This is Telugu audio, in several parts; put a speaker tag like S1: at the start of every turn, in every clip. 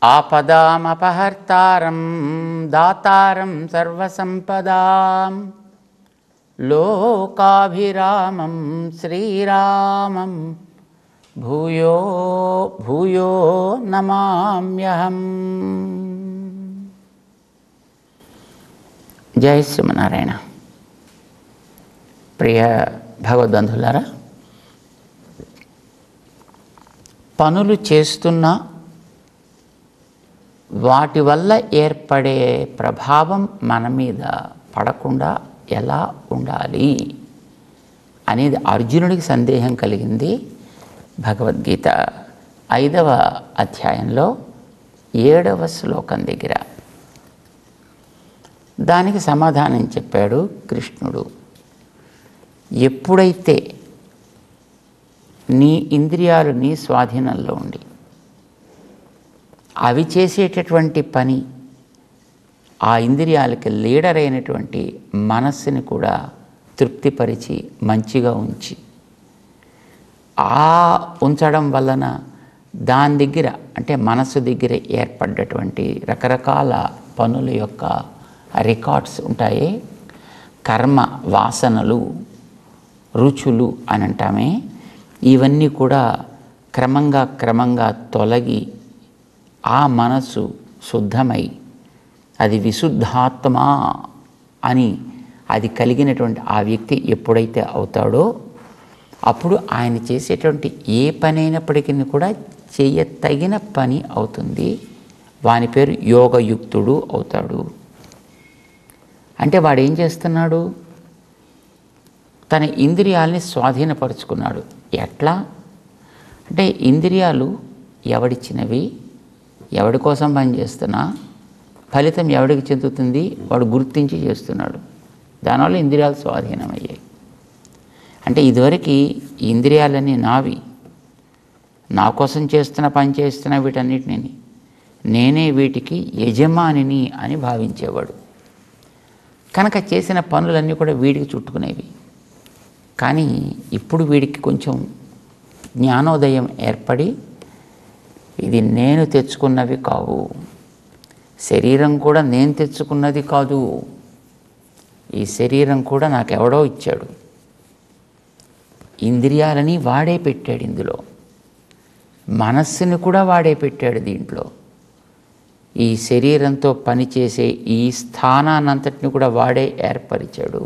S1: ఆపదామపహర్తారం దాతారం సర్వసంపదాం లోకాభిరామం శ్రీరామం భూయో భూయో నమామ్యహం. జై శ్రీమన్నారాయణ. ప్రియ భగవద్బంధులారా, పనులు చేస్తున్నా వాటి వల్ల ఏర్పడే ప్రభావం మన మీద పడకుండా ఎలా ఉండాలి అనేది అర్జునుడికి సందేహం కలిగింది. భగవద్గీత 5వ అధ్యాయంలో 7వ శ్లోకం దగ్గర దానికి సమాధానం చెప్పాడు కృష్ణుడు. ఎప్పుడైతే నీ ఇంద్రియాలు నీ స్వాధీనంలో ఉండి అవి చేసేటటువంటి పని ఆ ఇంద్రియాలకి లీడర్ అయినటువంటి మనస్సుని కూడా తృప్తిపరిచి మంచిగా ఉంచి ఉంచడం వలన దాని దగ్గర అంటే మనస్సు దగ్గర ఏర్పడ్డటువంటి రకరకాల పనుల యొక్క రికార్డ్స్ ఉంటాయి. కర్మ వాసనలు రుచులు అని అంటామే, ఇవన్నీ కూడా క్రమంగా తొలగి ఆ మనసు శుద్ధమై అది విశుద్ధాత్మ అని అది కలిగినటువంటి ఆ వ్యక్తి ఎప్పుడైతే అవుతాడో అప్పుడు ఆయన చేసేటువంటి ఏ పని అయినప్పటికీ కూడా చేయతగిన పని అవుతుంది. వాని పేరు యోగయుక్తుడు అవుతాడు. అంటే వాడు ఏం చేస్తున్నాడు? తన ఇంద్రియాలని స్వాధీనపరుచుకున్నాడు. ఎట్లా అంటే ఇంద్రియాలు ఎవడిచ్చినవి, ఎవడి కోసం పనిచేస్తున్నా ఫలితం ఎవడికి చెందుతుంది వాడు గుర్తించి చేస్తున్నాడు. దానివల్ల ఇంద్రియాలు స్వాధీనమయ్యాయి. అంటే ఇదివరకు ఇంద్రియాలన్నీ నావి, నా కోసం చేస్తున్న పని చేస్తున్న వీటన్నిటిని నేనే వీటికి యజమానిని అని భావించేవాడు. కనుక చేసిన పనులన్నీ కూడా వీడికి చుట్టుకునేవి. కానీ ఇప్పుడు వీడికి కొంచెం జ్ఞానోదయం ఏర్పడి ఇది నేను తెచ్చుకున్నవి కావు, శరీరం కూడా నేను తెచ్చుకున్నది కాదు, ఈ శరీరం కూడా నాకెవడో ఇచ్చాడు, ఇంద్రియాలని వాడే పెట్టాడు, ఇందులో మనస్సుని కూడా వాడే పెట్టాడు, దీంట్లో ఈ శరీరంతో పనిచేసే ఈ స్థానాన్నంతటిని కూడా వాడే ఏర్పరిచాడు.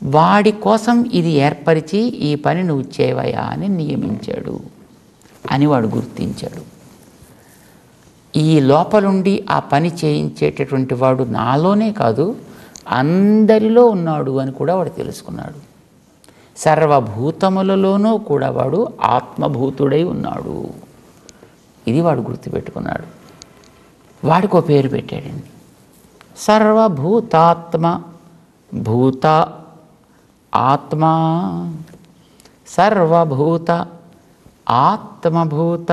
S1: వాడి కోసం ఇది ఏర్పరిచి ఈ పని నువ్వు చేయవయా అని నియమించాడు అని వాడు గుర్తించాడు. ఈ లోపలుండి ఆ పని చేయించేటటువంటి వాడు నాలోనే కాదు అందరిలో ఉన్నాడు అని కూడా వాడు తెలుసుకున్నాడు. సర్వభూతములలోనూ కూడా వాడు ఆత్మభూతుడై ఉన్నాడు. ఇది వాడు గుర్తుపెట్టుకున్నాడు. వాడికి ఒక పేరు పెట్టాడండి, సర్వభూతాత్మ భూత ఆత్మ, సర్వభూత ఆత్మభూత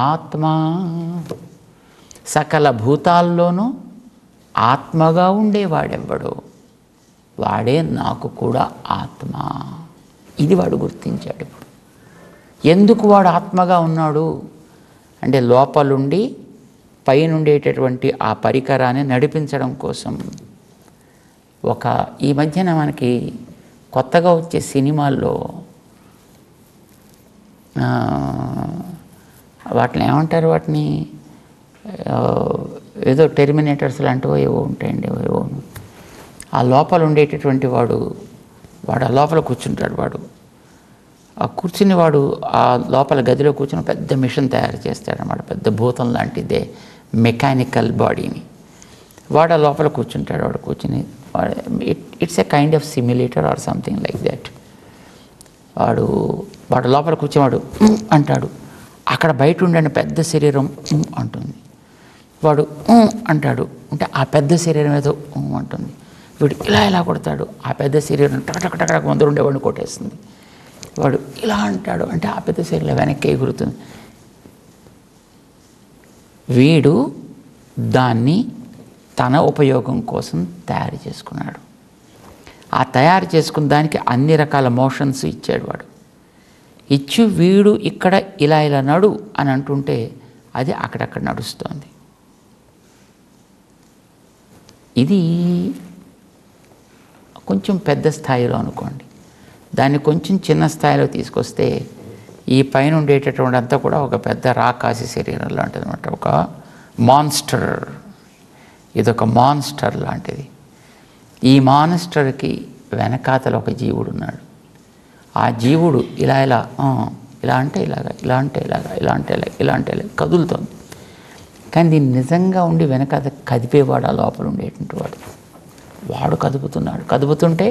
S1: ఆత్మ. సకల భూతాల్లోనూ ఆత్మగా ఉండేవాడెవ్వడో వాడే నాకు కూడా ఆత్మ. ఇది వాడు గుర్తించాడు. ఇప్పుడు ఎందుకు వాడు ఆత్మగా ఉన్నాడు అంటే లోపలుండి పైనుండేటటువంటి ఆ పరికరాన్ని నడిపించడం కోసం. ఈ మధ్యన మనకి కొత్తగా వచ్చే సినిమాల్లో వాటిని ఏమంటారు, వాటిని ఏదో టెర్మినేటర్స్ లాంటివో ఏవో ఉంటాయండి, ఏవో ఆ లోపల ఉండేటటువంటి వాడు ఆ లోపల కూర్చుంటాడు. వాడు ఆ కూర్చుని వాడు ఆ లోపల గదిలో కూర్చుని పెద్ద మిషన్ తయారు చేస్తాడన్నమాట. పెద్ద భూతం లాంటిదే మెకానికల్ బాడీని వాడు ఆ లోపల కూర్చుంటాడు. వాడు కూర్చుని it's a kind of simulator or something like that. వాడు లోపల కూర్చున్నాడు అంటాడు, అక్కడ బయట ఉండే పెద్ద శరీరం అంటుంది. వాడు అంటాడు అంటే ఆ పెద్ద శరీరం ఏదో అంటుంది. వీడు ఇలా కొడతాడు, ఆ పెద్ద శరీరం టకటక ముందర ఉండేవాడిని కొట్టేస్తుంది. వాడు ఇలా అంటాడు అంటే ఆ పెద్ద శరీరం వెనక్కి ఎగురుతుంది. వీడు దాన్ని తన ఉపయోగం కోసం తయారు చేసుకున్నాడు. ఆ తయారు చేసుకున్న దానికి అన్ని రకాల మోషన్స్ ఇచ్చాడు. వాడు ఇచ్చి వీడు ఇక్కడ ఇలా నడు అని అంటుంటే అది అక్కడక్కడ నడుస్తోంది. ఇది కొంచెం పెద్ద స్థాయిలో అనుకోండి. దాన్ని కొంచెం చిన్న స్థాయిలో తీసుకొస్తే ఈ పైన ఉండేటటువంటి అంతా కూడా ఒక పెద్ద రాకాసి శరీరం లాంటిది అనమాట. ఒక మాన్స్టర్. ఇదొక మాన్స్టర్ లాంటిది. ఈ మాన్స్టర్కి వెనకాతల ఒక జీవుడు ఉన్నాడు. ఆ జీవుడు ఇలా ఇలా ఇలా అంటే ఇలాగా, ఇలా అంటే ఇలాగా, ఇలా అంటే ఇలా, ఇలా అంటే ఇలా కదులుతోంది. కానీ దీన్ని నిజంగా ఉండి వెనకాత కదిపేవాడు ఆ లోపల ఉండేటువంటి వాడు కదుపుతున్నాడు. కదుపుతుంటే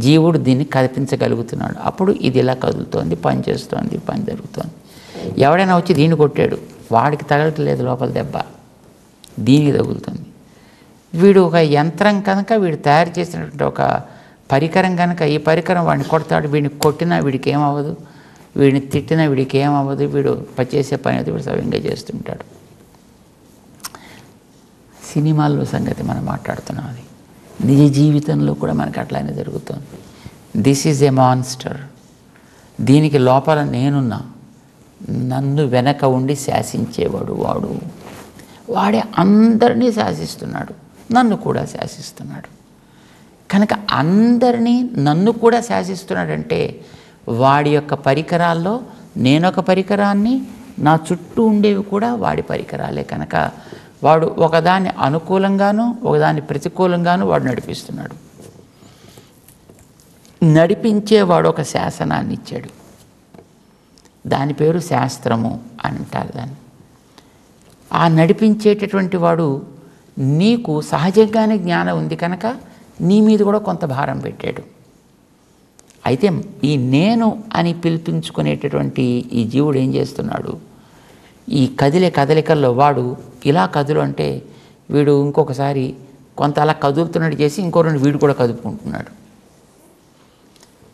S1: జీవుడు దీన్ని కదిపించగలుగుతున్నాడు. అప్పుడు ఇది ఇలా కదులుతోంది, పని చేస్తోంది, పని జరుగుతోంది. ఎవడైనా వచ్చి దీన్ని కొట్టాడు, వాడికి తగలట్లేదు లోపల దెబ్బ, దీనికి తగులుతుంది. వీడు ఒక యంత్రం కనుక, వీడు తయారు చేసినటువంటి ఒక పరికరం కనుక, ఈ పరికరం వాడిని కొడతాడు. వీడిని కొట్టినా వీడికి ఏమవ్వదు, వీడిని తిట్టినా వీడికి ఏమవ్వదు. వీడు చేసే పని అయితే వీడు సవ్యంగా చేస్తుంటాడు. సినిమాల్లో సంగతి మనం మాట్లాడుతున్నాం, అది నిజ జీవితంలో కూడా మనకు అట్లానే జరుగుతుంది. This is a monster. దీనికి లోపల నేనున్నా, నన్ను వెనక ఉండి శాసించేవాడు వాడే అందరినీ శాసిస్తున్నాడు, నన్ను కూడా శాసిస్తున్నాడు. కనుక అందరినీ నన్ను కూడా శాసిస్తున్నాడంటే వాడి యొక్క పరికరాల్లో నేనొక పరికరాన్ని, నా చుట్టూ ఉండేవి కూడా వాడి పరికరాలే. కనుక వాడు ఒకదాన్ని అనుకూలంగాను ఒకదాన్ని ప్రతికూలంగాను వాడు నడిపిస్తున్నాడు. నడిపించేవాడు ఒక శాసనాన్ని ఇచ్చాడు, దాని పేరు శాస్త్రము అని అంటారు దాన్ని. ఆ నడిపించేటటువంటి వాడు నీకు సహజంగానే జ్ఞానం ఉంది కనుక నీ మీద కూడా కొంత భారం పెట్టాడు. అయితే ఈ నేను అని పిలిపించుకునేటటువంటి ఈ జీవుడు ఏం చేస్తున్నాడు, ఈ కదిలికల్లో వాడు ఇలా కదులు అంటే వీడు ఇంకొకసారి కొంత అలా కదులుతున్నట్టు చేసి ఇంకో రెండు వీడు కూడా కదుపుకుంటున్నాడు.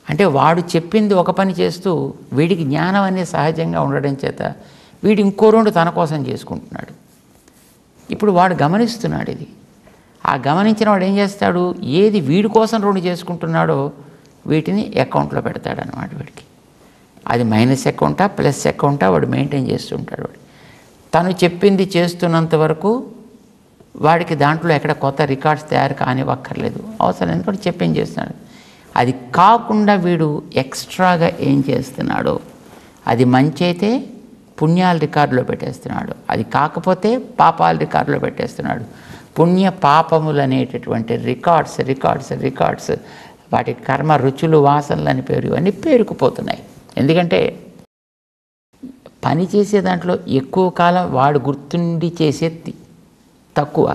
S1: అంటే వాడు చెప్పింది ఒక పని చేస్తూ వీడికి జ్ఞానం అనేది సహజంగా ఉండడం చేత వీడు ఇంకో రెండు తన కోసం చేసుకుంటున్నాడు. ఇప్పుడు వాడు గమనిస్తున్నాడు ఇది. ఆ గమనించిన వాడు ఏం చేస్తాడు, ఏది వీడి కోసం రెండు చేసుకుంటున్నాడో వీటిని అకౌంట్లో పెడతాడనమాట. వీడికి అది మైనస్ అకౌంటా ప్లస్ అకౌంటా వాడు మెయింటైన్ చేస్తుంటాడు. వాడు తను చెప్పింది చేస్తున్నంత వరకు వాడికి దాంట్లో ఎక్కడ కొత్త రికార్డ్స్ తయారు కానివ్వక్కర్లేదు, అవసరం, ఎందుకంటే చెప్పింది చేస్తున్నాడు. అది కాకుండా వీడు ఎక్స్ట్రాగా ఏం చేస్తున్నాడో, అది మంచి అయితే పుణ్యాల రికార్డులో పెట్టేస్తున్నాడు, అది కాకపోతే పాపాల రికార్డులో పెట్టేస్తున్నాడు. పుణ్య పాపములు అనేటటువంటి రికార్డ్స్ వాటి కర్మ రుచులు వాసనలు అని పేరు, ఇవన్నీ పేరుకుపోతున్నాయి. ఎందుకంటే పని చేసే దాంట్లో ఎక్కువ కాలం వాడు గుర్తుండి చేసేది తక్కువ,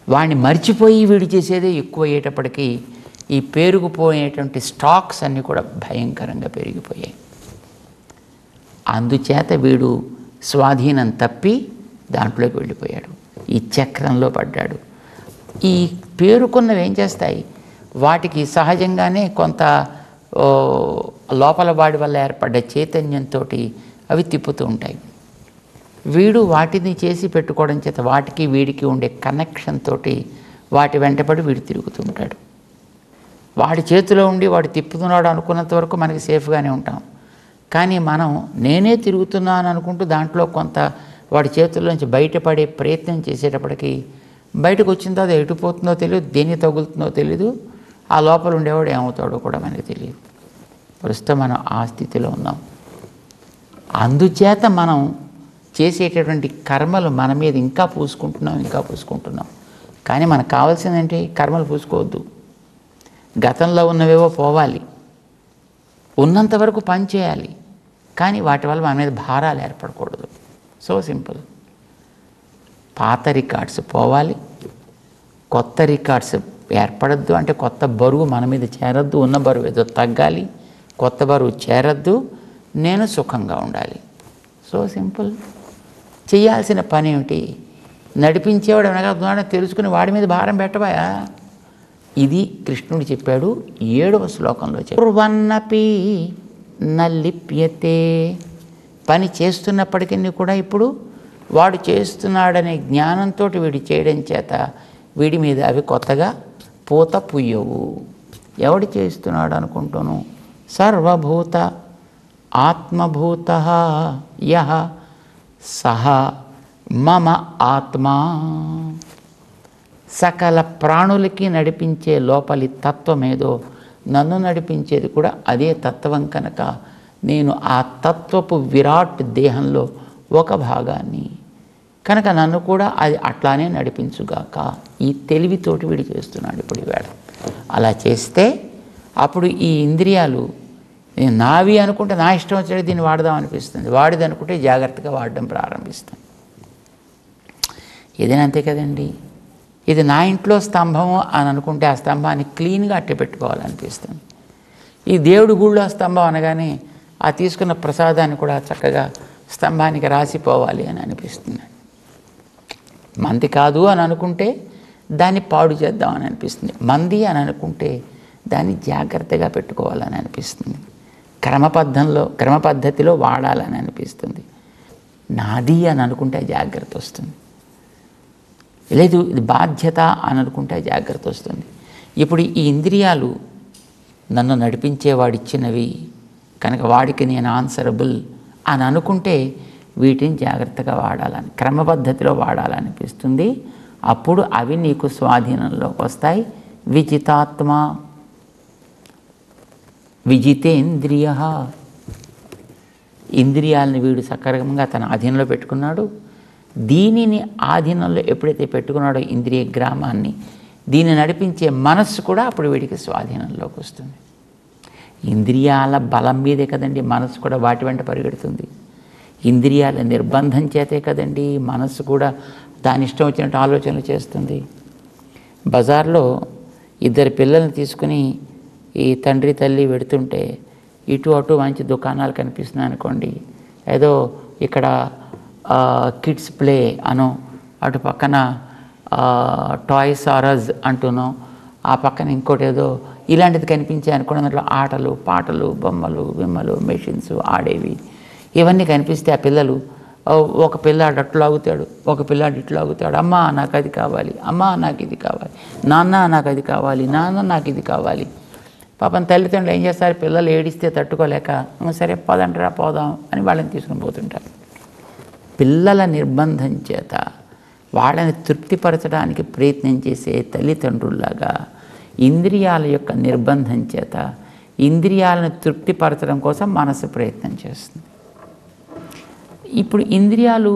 S1: వాడిని మర్చిపోయి వీడు చేసేదే ఎక్కువ అయ్యేటప్పటికీ ఈ పేరుకుపోయేటువంటి స్టాక్స్ అన్నీ కూడా భయంకరంగా పెరిగిపోయాయి. అందుచేత వీడు స్వాధీనం తప్పి దాంట్లోకి వెళ్ళిపోయాడు, ఈ చక్రంలో పడ్డాడు. ఈ పేరుకున్నవి ఏం చేస్తాయి, వాటికి సహజంగానే కొంత లోపల వాడి వల్ల ఏర్పడ్డ చైతన్యంతో అవి తిప్పుతూ ఉంటాయి. వీడు వాటిని చేసి పెట్టుకోవడం చేత వాటికి వీడికి ఉండే కనెక్షన్ తోటి వాటి వెంటబడి వీడు తిరుగుతూ ఉంటాడు. వాడి చేతిలో ఉండి వాడు తిప్పుతున్నాడు అనుకున్నంత వరకు మనకి సేఫ్గానే ఉంటాం. కానీ మనం నేనే తిరుగుతున్నాను అనుకుంటూ దాంట్లో కొంత వాడి చేతుల్లోంచి బయటపడే ప్రయత్నం చేసేటప్పటికి బయటకు వచ్చిన తర్వాత ఎటుపోతుందో తెలియదు, దేన్ని తగులుతుందో తెలియదు, ఆ లోపల ఉండేవాడు ఏమవుతాడో కూడా మనకి తెలియదు. ప్రస్తుతం మనం ఆ స్థితిలో ఉన్నాం. అందుచేత మనం చేసేటటువంటి కర్మలు మన మీద ఇంకా పూసుకుంటున్నాం. కానీ మనకు కావాల్సిందంటే కర్మలు పూసుకోవద్దు, గతంలో ఉన్నవేవో పోవాలి, ఉన్నంత వరకు పని చేయాలి, కానీ వాటి వల్ల మన మీద భారాలు ఏర్పడకూడదు. So simple. పాత రికార్డ్స్ పోవాలి, కొత్త రికార్డ్స్ ఏర్పడద్దు. అంటే కొత్త బరువు మన మీద చేరద్దు, ఉన్న బరువు ఏదో తగ్గాలి, కొత్త బరువు చేరద్దు, నేను సుఖంగా ఉండాలి. So simple. చేయాల్సిన పని ఏమిటి, నడిపించేవాడు వెనక తెలుసుకుని వాడి మీద భారం పెట్టబాయా. ఇది కృష్ణుడు చెప్పాడు 7వ శ్లోకంలో. పూర్వన్నపి నలిప్యతే, పని చేస్తున్నప్పటికీ కూడా ఇప్పుడు వాడు చేస్తున్నాడనే జ్ఞానంతో వీడు చేయడం చేత వీడి మీద అవి కొత్తగా పూత పుయ్యవు. ఎవడు చేస్తున్నాడు అనుకుంటాను, సర్వభూత ఆత్మభూత యః సహ మమ ఆత్మా. సకల ప్రాణులకి నడిపించే లోపలి తత్వం ఏదో నన్ను నడిపించేది కూడా అదే తత్వం కనుక నేను ఆ తత్వపు విరాట్ దేహంలో ఒక భాగాన్ని కనుక నన్ను కూడా అది అట్లానే నడిపించుగాక. ఈ తెలివితోటి వీడు చేస్తున్నాడు ఇప్పుడు ఈవేళ. అలా చేస్తే అప్పుడు ఈ ఇంద్రియాలు నావి అనుకుంటే నా ఇష్టం వచ్చేది దీన్ని వాడదాం అనిపిస్తుంది, వాడిది అనుకుంటే జాగ్రత్తగా వాడడం ప్రారంభిస్తాం. ఏదైనా అంతే కదండి. ఇది నా ఇంట్లో స్తంభము అని అనుకుంటే ఆ స్తంభాన్ని క్లీన్గా అట్టి పెట్టుకోవాలనిపిస్తుంది. ఈ దేవుడి గుళ్ళో స్తంభం అనగానే ఆ తీసుకున్న ప్రసాదాన్ని కూడా చక్కగా స్తంభానికి రాసిపోవాలి అని అనిపిస్తుంది. మంది కాదు అని అనుకుంటే దాన్ని పాడు చేద్దామని అనిపిస్తుంది. మంది అని అనుకుంటే దాన్ని జాగ్రత్తగా పెట్టుకోవాలని అనిపిస్తుంది. క్రమ పద్ధతిలో వాడాలని అనిపిస్తుంది. నాది అని అనుకుంటే జాగ్రత్త వస్తుంది. లేదు ఇది బాధ్యత అని అనుకుంటే జాగ్రత్త వస్తుంది. ఇప్పుడు ఈ ఇంద్రియాలు నన్ను నడిపించేవాడిచ్చినవి కనుక వాడికి నేను ఆన్సరబుల్ అని అనుకుంటే వీటిని జాగ్రత్తగా వాడాలని, క్రమపద్ధతిలో వాడాలనిపిస్తుంది. అప్పుడు అవి నీకు స్వాధీనంలోకి వస్తాయి. విజితాత్మ విజితేంద్రియ. ఇంద్రియాలను వీడు సక్రమంగా తన ఆధీనంలో పెట్టుకున్నాడు. దీనిని ఆధీనంలో ఎప్పుడైతే పెట్టుకున్నాడో ఇంద్రియ గ్రామాన్ని, దీన్ని నడిపించే మనస్సు కూడా అప్పుడు వీడికి స్వాధీనంలోకి వస్తుంది. ఇంద్రియాల బలం మీదే కదండి మనస్సు కూడా వాటి వెంట పరిగెడుతుంది. ఇంద్రియాల నిర్బంధం చేతే కదండి మనస్సు కూడా దాని ఇష్టం వచ్చినట్టు ఆలోచనలు చేస్తుంది. బజార్లో ఇద్దరు పిల్లల్ని తీసుకుని ఈ తండ్రి తల్లి వెడుతుంటే ఇటు అటు మంచి దుకాణాలు కనిపిస్తున్నాయి అనుకోండి, ఏదో ఇక్కడ కిడ్స్ ప్లే అనో, అటు పక్కన టాయ్స్ ఆరజ్ అంటూనో, ఆ పక్కన ఇంకోటి ఏదో ఇలాంటిది కనిపించాయి అనుకోండి. దాంట్లో ఆటలు పాటలు బొమ్మలు బిమ్మలు మెషిన్స్ ఆడేవి ఇవన్నీ కనిపిస్తే ఆ పిల్లలు, ఒక పిల్లాడు అట్లా లాగుతాడు, ఒక పిల్లాడు ఇట్లా లాగుతాడు. అమ్మ నాకు అది కావాలి, అమ్మ నాకు ఇది కావాలి, నాన్న నాకు అది కావాలి, నాన్న నాకు ఇది కావాలి. పాపం తల్లిదండ్రులు ఏం చేస్తారు, పిల్లలు ఏడిస్తే తట్టుకోలేక సరే పదంటరా పోదాం అని వాళ్ళని తీసుకుని పోతుంటారు. పిల్లల నిర్బంధం చేత వాళ్ళని తృప్తిపరచడానికి ప్రయత్నం చేసే తల్లిదండ్రుల్లాగా ఇంద్రియాల యొక్క నిర్బంధం చేత ఇంద్రియాలను తృప్తిపరచడం కోసం మనసు ప్రయత్నం చేస్తుంది. ఇప్పుడు ఇంద్రియాలు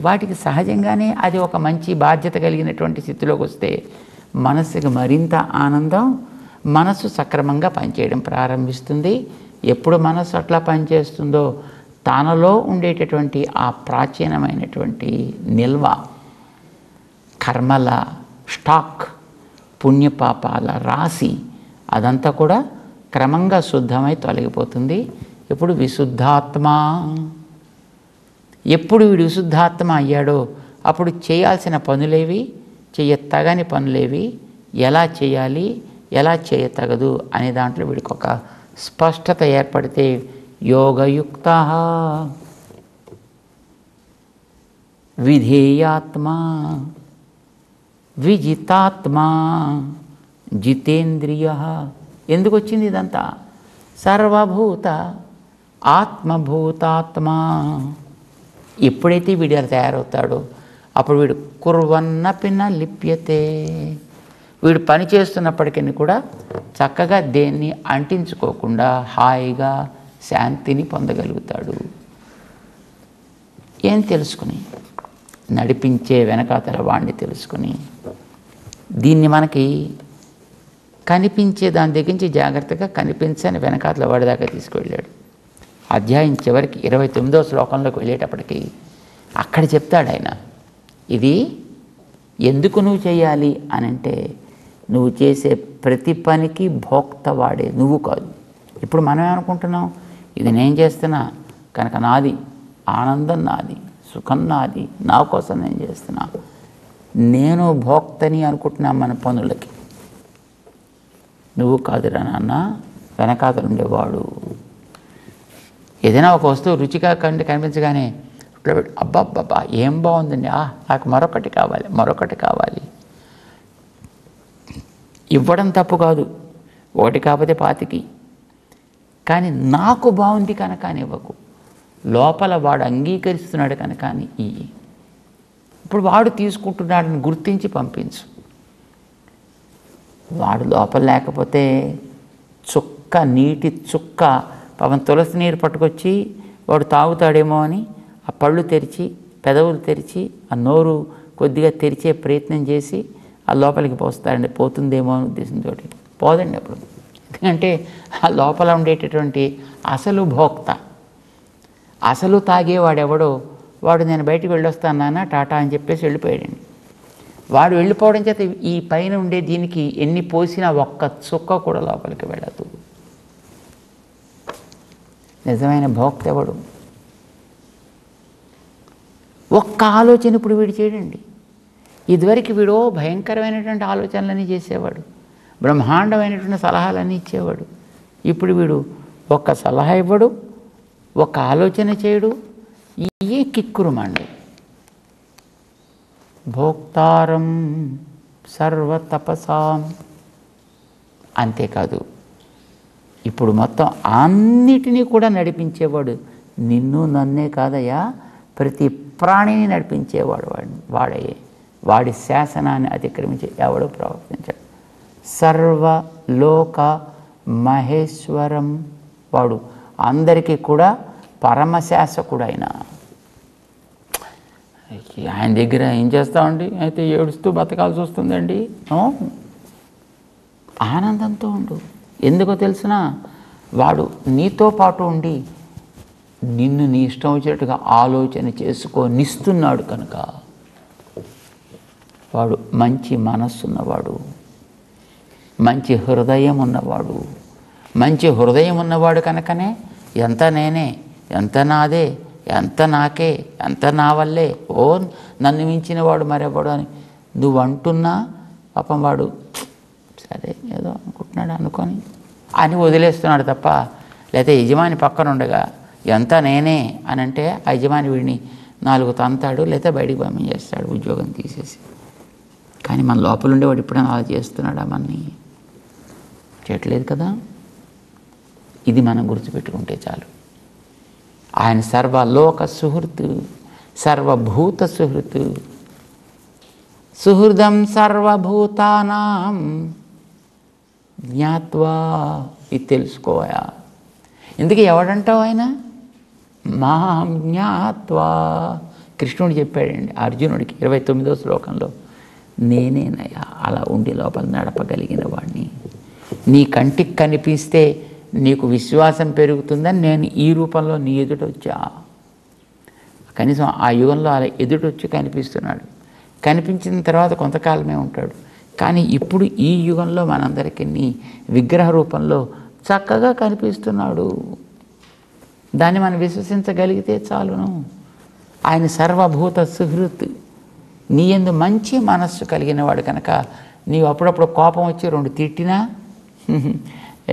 S1: వాటికి సహజంగానే అది ఒక మంచి బాధ్యత కలిగినటువంటి స్థితిలోకి వస్తే మనసుకి మరింత ఆనందం, మనసు సక్రమంగా పనిచేయడం ప్రారంభిస్తుంది. ఎప్పుడు మనసు అట్లా పనిచేస్తుందో తనలో ఉండేటటువంటి ఆ ప్రాచీనమైనటువంటి నిల్వ, కర్మల స్టాక్, పుణ్యపాపాల రాశి అదంతా కూడా క్రమంగా శుద్ధమై తొలగిపోతుంది. ఇప్పుడు విశుద్ధాత్మ, ఎప్పుడు వీడు విశుద్ధాత్మ అయ్యాడో అప్పుడు చేయాల్సిన పనులేవి, చేయతగని పనులేవి, ఎలా చేయాలి ఎలా చేయతగదు అనే దాంట్లో వీడికి ఒక స్పష్టత ఏర్పడితే యోగయుక్త విధేయాత్మ విజితాత్మ జితేంద్రియ. ఎందుకు వచ్చింది ఇదంతా? సర్వభూత ఆత్మభూతాత్మ. ఎప్పుడైతే వీడు అలా తయారవుతాడో అప్పుడు వీడు కుర్వన్నపిన లిప్యతే. వీడు పని చేస్తున్నప్పటికీ కూడా చక్కగా దేన్ని అంటించుకోకుండా హాయిగా శాంతిని పొందగలుగుతాడు. ఏం తెలుసుకుని, నడిపించే వెనకాతల వాడిని తెలుసుకుని, దీన్ని మనకి కనిపించే దాని దగ్గర నుంచి జాగ్రత్తగా కనిపించని వెనకాతల వాడి దాకా తీసుకువెళ్ళాడు. అధ్యాయం చివరికి 29వ శ్లోకంలోకి వెళ్ళేటప్పటికి అక్కడ చెప్తాడు ఆయన, ఇది ఎందుకు నువ్వు చేయాలి అని అంటే, నువ్వు చేసే ప్రతి పనికి భోక్త వాడే నువ్వు కాదు. ఇప్పుడు మనం ఏమనుకుంటున్నాం, ఇది నేను చేస్తున్నా కనుక నాది, ఆనందం నాది, సుఖం నాది, నా కోసం నేను చేస్తున్నా, నేను భోక్తని అనుకుంటున్నా మన పనులకి. నువ్వు కాదురా నాన్న, వెనకాతలు ఉండేవాడు. ఏదైనా ఒక వస్తువు రుచిగా కనిపించగానే అబ్బాబ్బా ఏం బాగుందండి, నాకు మరొకటి కావాలి, మరొకటి కావాలి. ఇవ్వడం తప్పు కాదు, ఒకటి కాకపోతే 25, కానీ నాకు బాగుంది కనుక అని ఇవ్వకు. లోపల వాడు అంగీకరిస్తున్నాడు కనుక అని ఇయ్యి. ఇప్పుడు వాడు తీసుకుంటున్నాడని గుర్తించి పంపించు. వాడు లోపల లేకపోతే చుక్క నీటి చుక్క పాపం తులసి నీరు పట్టుకొచ్చి వాడు తాగుతాడేమో అని ఆ పళ్ళు తెరిచి పెదవులు తెరిచి ఆ నోరు కొద్దిగా తెరిచే ప్రయత్నం చేసి ఆ లోపలికి పోస్తాడండి. పోతుందేమో అని ఉద్దేశంతో పోదండి అప్పుడు. ఎందుకంటే ఆ లోపల ఉండేటటువంటి అసలు భోక్త, అసలు తాగేవాడెవడో వాడు నేను బయటికి వెళ్ళొస్తాను నాన్న టాటా అని చెప్పేసి వెళ్ళిపోయాడండి. వాడు వెళ్ళిపోవడం చేత ఈ పైన ఉండే దీనికి ఎన్ని పోసినా ఒక్క చుక్క కూడా లోపలికి వెళ్ళదు. నిజమైన భోక్త ఎవడు? ఒక్క ఆలోచన ఇప్పుడు వీడు చేయడండి. ఇదివరకు వీడు భయంకరమైనటువంటి ఆలోచనలన్నీ చేసేవాడు, బ్రహ్మాండమైనటువంటి సలహాలన్నీ ఇచ్చేవాడు. ఇప్పుడు వీడు ఒక్క సలహా ఇవ్వడు, ఒక్క ఆలోచన చేయడు, ఏ కిక్కురుమండు. భోక్తారం సర్వతపసాం. అంతేకాదు ఇప్పుడు మొత్తం అన్నిటినీ కూడా నడిపించేవాడు నిన్ను నన్నే కాదయ్యా, ప్రతి ప్రాణిని నడిపించేవాడు వాడయ్యే. వాడి శాసనాన్ని అతిక్రమించి ఎవడు ప్రవర్తించాడు. సర్వలోక మహేశ్వరం. వాడు అందరికీ కూడా పరమశాసకుడు. ఆయన దగ్గర ఏం చేస్తామండి, అయితే ఏడుస్తూ బతకాల్సి వస్తుందండి. ఆనందంతో ఉండు. ఎందుకో తెలిసిన, వాడు నీతో పాటు ఉండి నిన్ను నీ ఇష్టం వచ్చినట్టుగా ఆలోచన చేసుకోనిస్తున్నాడు కనుక. వాడు మంచి మనస్సున్నవాడు, మంచి హృదయం ఉన్నవాడు. మంచి హృదయం ఉన్నవాడు కనుకనే ఎంత నేనే, ఎంత నాదే, ఎంత నాకే, ఎంత నా వల్లే, ఓ నన్ను మించిన వాడు మరెవడు అని నువ్వు అంటున్నా పాపం వాడు సరే ఏదో అనుకుంటున్నాడు అనుకొని అని వదిలేస్తున్నాడు తప్ప, లేకపోతే యజమాని పక్కన ఉండగా ఎంత నేనే అని అంటే ఆ యజమాని వీడిని 4 తంతాడు, లేకపోతే బయటికి పంపించేస్తాడు ఉద్యోగం తీసేసి. కానీ మన లోపల ఉండేవాడు ఎప్పుడైనా అలా చేస్తున్నాడా? మనని చేయట్లేదు కదా. ఇది మనం గుర్తుపెట్టుకుంటే చాలు. ఆయన సర్వలోక సుహృత్, సర్వభూత సుహృత్, సుహృదం సర్వభూతానాం జ్ఞాత్వా. ఇది తెలుసుకోయా. ఎందుకు ఎవడంటావు ఆయన? మాం జ్ఞాత్వా. కృష్ణుడు చెప్పాడండి అర్జునుడికి 29వ శ్లోకంలో, నేనేనయ్యా అలా ఉండి లోపల నడపగలిగిన వాడిని. నీ కంటికి కనిపిస్తే నీకు విశ్వాసం పెరుగుతుందని నేను ఈ రూపంలో నీ ఎదుట వచ్చా. కనీసం ఆ యుగంలో అలా ఎదుటొచ్చి కనిపిస్తున్నాడు. కనిపించిన తర్వాత కొంతకాలమే ఉంటాడు. కానీ ఇప్పుడు ఈ యుగంలో మనందరికీ విగ్రహ రూపంలో చక్కగా కనిపిస్తున్నాడు. దాన్ని మనం విశ్వసించగలిగితే చాలును. ఆయన సర్వభూత సుహృత్, నీ యందు మంచి మనస్సు కలిగిన వాడు కనుక నీవు అప్పుడప్పుడు కోపం వచ్చి 2 తిట్టినా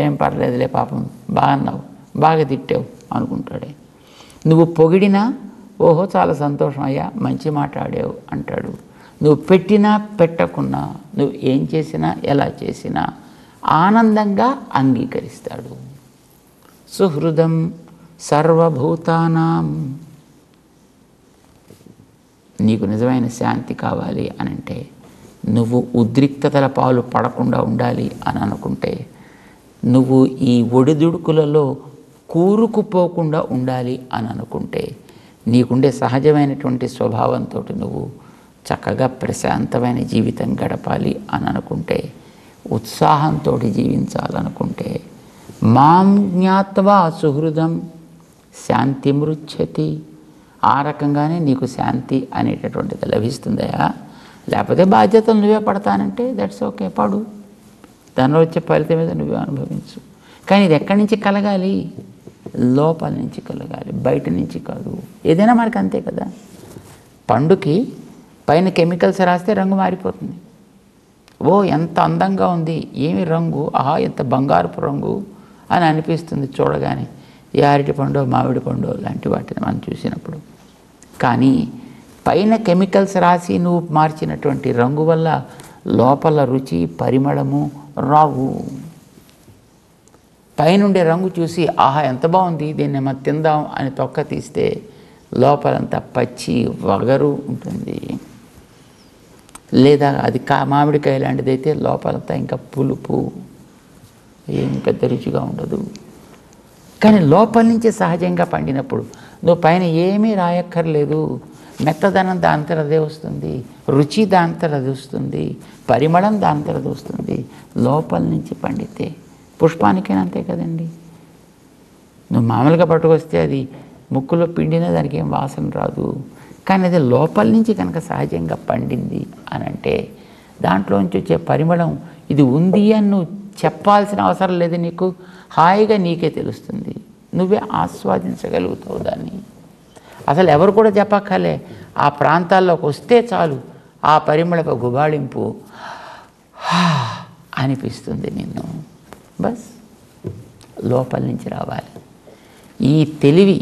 S1: ఏం పర్లేదులే పాపం బాగున్నావు, బాగా తిట్టావు అనుకుంటాడే. నువ్వు పొగిడినా ఓహో చాలా సంతోషం అయ్యా, మంచి మాట్లాడావు అంటాడు. నువ్వు పెట్టినా పెట్టకున్నా, నువ్వు ఏం చేసినా ఎలా చేసినా ఆనందంగా అంగీకరిస్తాడు. సుహృదం సర్వభూతానాం. నీకు నిజమైన శాంతి కావాలి అని అంటే, నువ్వు ఉద్రిక్తతల పాలు పడకుండా ఉండాలి అని అనుకుంటే, నువ్వు ఈ ఒడిదుడుకులలో కూరుకుపోకుండా ఉండాలి అని అనుకుంటే, నీకుండే సహజమైనటువంటి స్వభావంతో నువ్వు చక్కగా ప్రశాంతమైన జీవితం గడపాలి అని అనుకుంటే, ఉత్సాహంతో జీవించాలనుకుంటే, మాం జ్ఞాత్వా సుహృదం శాంతి మృచ్ఛతి. ఆ రకంగానే నీకు శాంతి అనేటటువంటిది లభిస్తుందయా. లేకపోతే బాధ్యతలు నువ్వే పడతానంటే దట్స్ ఓకే, పడు. దానిలో వచ్చే ఫలితం మీద నువ్వే అనుభవించు. కానీ ఇది ఎక్కడి నుంచి కలగాలి? లోపల నుంచి కలగాలి, బయట నుంచి కాదు. ఏదైనా మనకు అంతే కదా. పండుకి పైన కెమికల్స్ రాస్తే రంగు మారిపోతుంది. ఓ ఎంత అందంగా ఉంది, ఏమి రంగు, ఆహా ఎంత బంగారపు రంగు అని అనిపిస్తుంది చూడగానే. ఏ అరటి పండు మామిడి పండు లాంటి వాటిని మనం చూసినప్పుడు. కానీ పైన కెమికల్స్ రాసి నువ్వు మార్చినటువంటి రంగు వల్ల లోపల రుచి పరిమళము రావు. పైనుండే రంగు చూసి ఆహా ఎంత బాగుంది దీన్ని మనం తిందాం అని తొక్క తీస్తే లోపలంతా పచ్చి వగరు ఉంటుంది. లేదా అది మామిడికాయ లాంటిదైతే లోపలంతా ఇంకా పులుపు, ఏం పెద్ద రుచిగా ఉండదు. కానీ లోపల నుంచి సహజంగా పండినప్పుడు నువ్వు పైన ఏమీ రాయక్కర్లేదు, మెత్తదనం దానంతట అదే వస్తుంది, రుచి దానంతట అది వస్తుంది, పరిమళం దానంతట అది వస్తుంది. లోపల నుంచి పండితే పుష్పానికైనా అంతే కదండి. నువ్వు మామూలుగా పట్టుకొస్తే అది ముక్కులో పిండినా దానికి ఏం వాసన రాదు. కానీ అది లోపల నుంచి కనుక సహజంగా పండింది అని అంటే దాంట్లోంచి వచ్చే పరిమళం ఇది ఉంది అని నువ్వు చెప్పాల్సిన అవసరం లేదు. నీకు హాయిగా నీకే తెలుస్తుంది, నువ్వే ఆస్వాదించగలుగుతావు దాన్ని. అసలు ఎవరు కూడా చెప్పక్కర్లే, ఆ ప్రాంతాల్లోకి వస్తే చాలు ఆ పరిమళపు గుబాళింపు అనిపిస్తుంది నిన్ను. బస్ లోపల నుంచి రావాలి. ఈ తెలివి,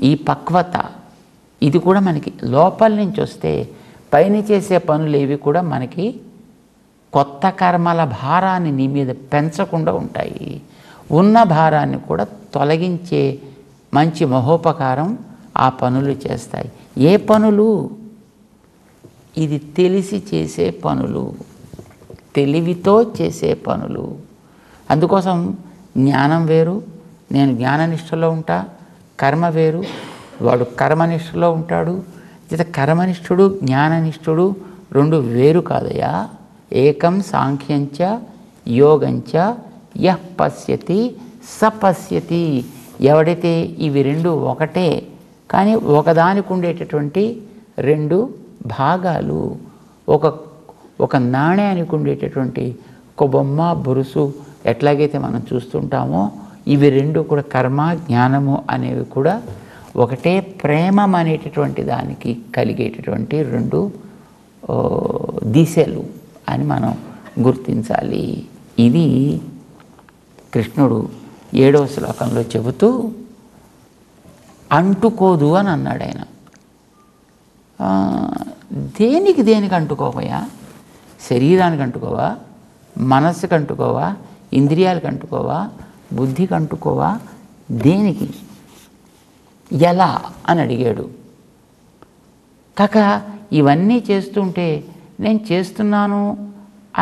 S1: ఈ పక్వత, ఇది కూడా మనకి లోపల నుంచి వస్తే పైన చేసే పనులు ఏవి కూడా మనకి కొత్త కర్మల భారాన్ని నీ మీద పెంచకుండా ఉంటాయి. ఉన్న భారాన్ని కూడా తొలగించే మంచి మహోపకారం ఆ పనులు చేస్తాయి. ఏ పనులు? ఇది తెలిసి చేసే పనులు, తెలివితో చేసే పనులు. అందుకోసం జ్ఞానం వేరు, నేను జ్ఞాననిష్టలో ఉంటా, కర్మ వేరు, వాడు కర్మనిష్టలో ఉంటాడు. కర్మనిష్ఠుడు జ్ఞాననిష్ఠుడు రెండు వేరు కాదయా. ఏకం సాంఖ్యంచ యోగంచ యః పశ్యతి సపశ్యతి. ఎవడైతే ఇవి రెండు ఒకటే కానీ ఒకదానికి ఉండేటటువంటి రెండు భాగాలు, ఒక నాణ్యానికి ఉండేటటువంటి ఒక బొమ్మ బురుసు ఎట్లాగైతే మనం చూస్తుంటామో ఇవి రెండు కూడా కర్మ జ్ఞానము అనేవి కూడా ఒకటే ప్రేమం అనేటటువంటి దానికి కలిగేటటువంటి రెండు దిశలు అని మనం గుర్తించాలి. ఇది కృష్ణుడు 7వ శ్లోకంలో చెబుతూ అంటుకోదు అని అన్నాడు ఆయన. దేనికి అంటుకోవయా? శరీరానికి అంటుకోవా, మనస్సుకు అంటుకోవా, ఇంద్రియాలకు అంటుకోవా, బుద్ధికి అంటుకోవా? దేనికి, ఎలా అని అడిగాడు. కాక ఇవన్నీ చేస్తుంటే నేను చేస్తున్నాను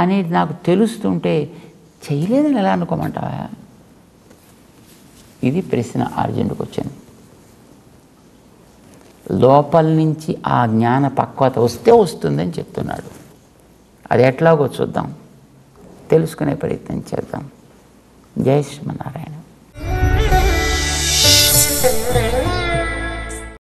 S1: అనేది నాకు తెలుస్తుంటే చేయలేదని ఎలా అనుకోమంటావా? ఇది ప్రశ్న అర్జునుడికి వచ్చింది. లోపల నుంచి ఆ జ్ఞాన పక్వత వస్తే వస్తుందని చెప్తున్నాడు. అది ఎట్లాగో చూద్దాం, తెలుసుకునే ప్రయత్నం చేద్దాం. జై శ్రీమన్నారాయణ.